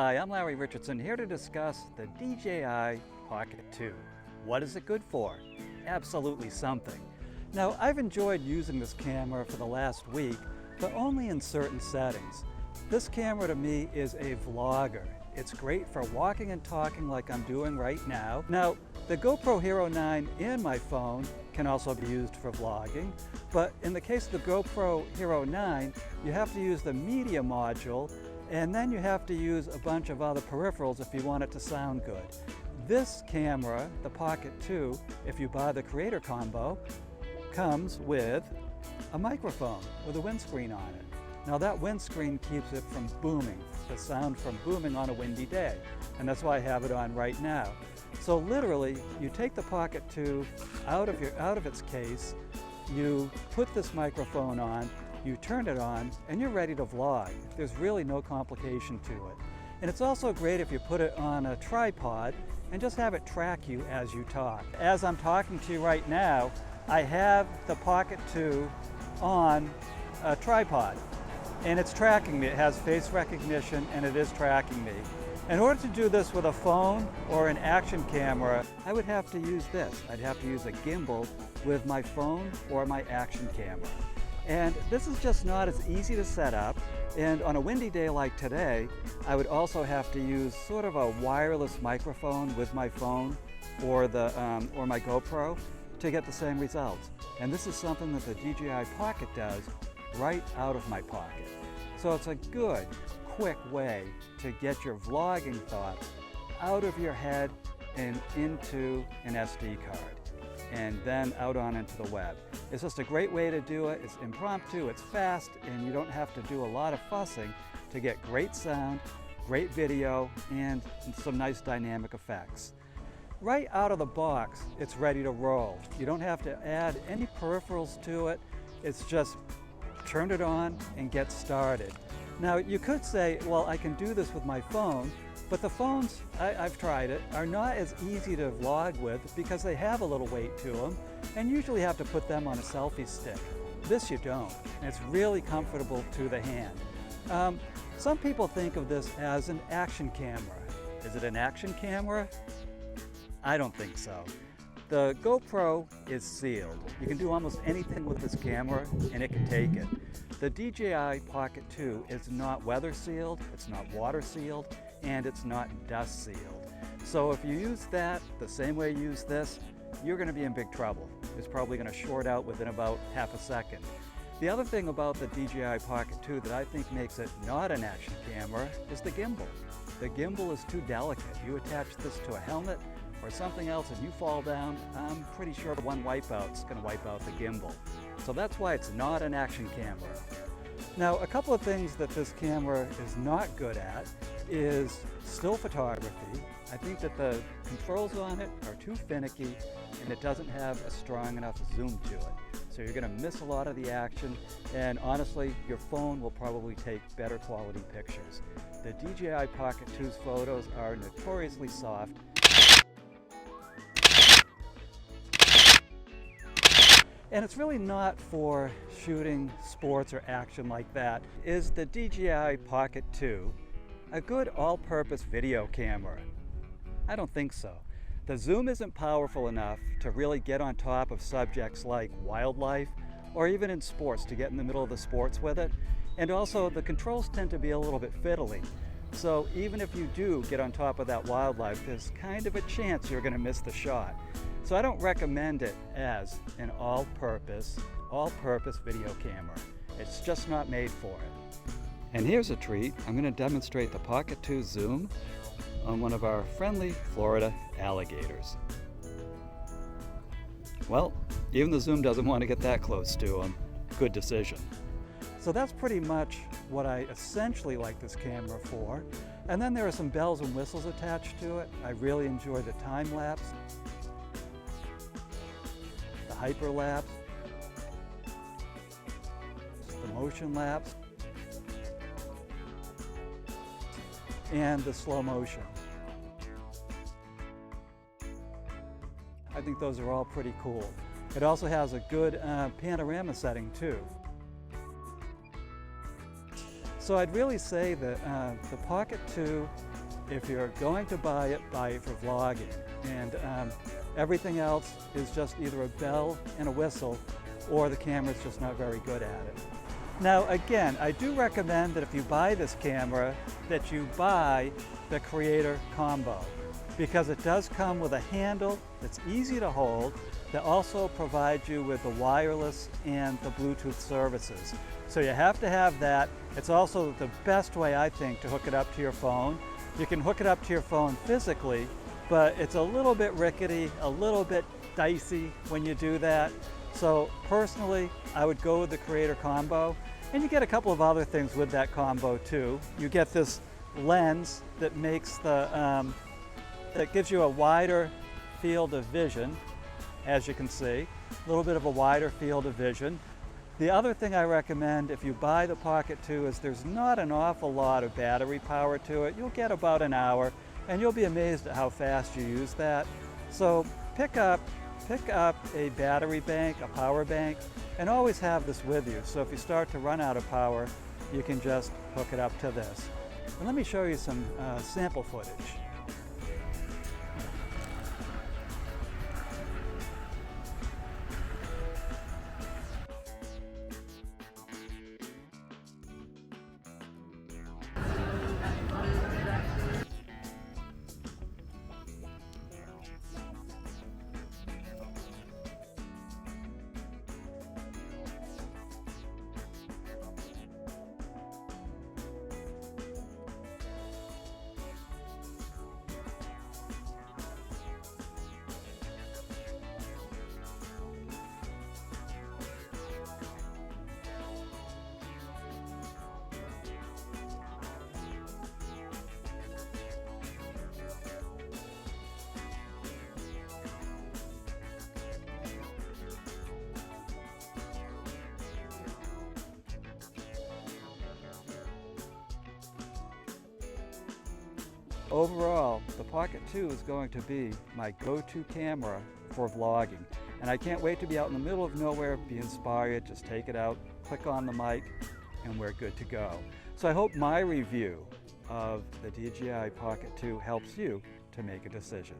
Hi, I'm Larry Richardson, here to discuss the DJI Pocket 2. What is it good for? Absolutely something. Now, I've enjoyed using this camera for the last week, but only in certain settings. This camera to me is a vlogger. It's great for walking and talking like I'm doing right now. Now, the GoPro Hero 9 in my phone can also be used for vlogging, but in the case of the GoPro Hero 9, you have to use the media module, and then you have to use a bunch of other peripherals if you want it to sound good. This camera, the Pocket 2, if you buy the Creator Combo, comes with a microphone with a windscreen on it. Now that windscreen keeps it from booming, the sound from booming on a windy day, and that's why I have it on right now. So literally, you take the Pocket 2 out of its case, you put this microphone on, you turn it on, and you're ready to vlog. There's really no complication to it. And it's also great if you put it on a tripod and just have it track you as you talk. As I'm talking to you right now, I have the Pocket 2 on a tripod, and it's tracking me. It has face recognition, and it is tracking me. In order to do this with a phone or an action camera, I would have to use this. I'd have to use a gimbal with my phone or my action camera. And this is just not as easy to set up. And on a windy day like today, I would also have to use sort of a wireless microphone with my phone or my GoPro to get the same results. And this is something that the DJI Pocket does right out of my pocket. So it's a good, quick way to get your vlogging thoughts out of your head and into an SD card, and then out on into the web. It's just a great way to do it. It's impromptu, it's fast, and you don't have to do a lot of fussing to get great sound, great video, and some nice dynamic effects. Right out of the box, it's ready to roll. You don't have to add any peripherals to it. It's just turn it on and get started. Now, you could say, well, I can do this with my phone, but the phones, I've tried it, are not as easy to vlog with because they have a little weight to them, and usually have to put them on a selfie stick. This you don't, and it's really comfortable to the hand. Some people think of this as an action camera. Is it an action camera? I don't think so. The GoPro is sealed. You can do almost anything with this camera, and it can take it. The DJI Pocket 2 is not weather sealed, it's not water sealed, and it's not dust sealed. So if you use that the same way you use this, you're going to be in big trouble. It's probably going to short out within about half a second. The other thing about the DJI Pocket 2 that I think makes it not an action camera is the gimbal. The gimbal is too delicate. You attach this to a helmet or something else and you fall down, I'm pretty sure one wipeout is going to wipe out the gimbal. So that's why it's not an action camera. Now, a couple of things that this camera is not good at is still photography. I think that the controls on it are too finicky and it doesn't have a strong enough zoom to it. So you're going to miss a lot of the action, and honestly, your phone will probably take better quality pictures. The DJI Pocket 2's photos are notoriously soft. And it's really not for shooting sports or action like that. Is the DJI Pocket 2 a good all-purpose video camera? I don't think so. The zoom isn't powerful enough to really get on top of subjects like wildlife or even in sports, to get in the middle of the sports with it. And also the controls tend to be a little bit fiddly. So even if you do get on top of that wildlife, there's kind of a chance you're going to miss the shot. So I don't recommend it as an all-purpose video camera. It's just not made for it. And here's a treat. I'm going to demonstrate the Pocket 2 zoom on one of our friendly Florida alligators. Well, even the zoom doesn't want to get that close to him. Good decision. So that's pretty much what I essentially like this camera for. And then there are some bells and whistles attached to it. I really enjoy the time lapse, the hyperlapse, the motion lapse, and the slow motion. I think those are all pretty cool. It also has a good panorama setting too. So I'd really say that the Pocket 2 if you're going to buy it for vlogging. And everything else is just either a bell and a whistle, or the camera's just not very good at it. Now again, I do recommend that if you buy this camera, that you buy the Creator Combo, because it does come with a handle that's easy to hold, that also provides you with the wireless and the Bluetooth services. So you have to have that. It's also the best way, I think, to hook it up to your phone. You can hook it up to your phone physically, but it's a little bit rickety, a little bit dicey when you do that. So personally, I would go with the Creator Combo, and you get a couple of other things with that combo too. You get this lens that makes that gives you a wider field of vision, as you can see, a little bit of a wider field of vision. The other thing I recommend if you buy the Pocket 2 is there's not an awful lot of battery power to it. You'll get about an hour, and you'll be amazed at how fast you use that. So pick up a battery bank, a power bank, and always have this with you. So if you start to run out of power, you can just hook it up to this. And let me show you some sample footage. Overall, the Pocket 2 is going to be my go-to camera for vlogging. And I can't wait to be out in the middle of nowhere, be inspired, just take it out, click on the mic, and we're good to go. So I hope my review of the DJI Pocket 2 helps you to make a decision.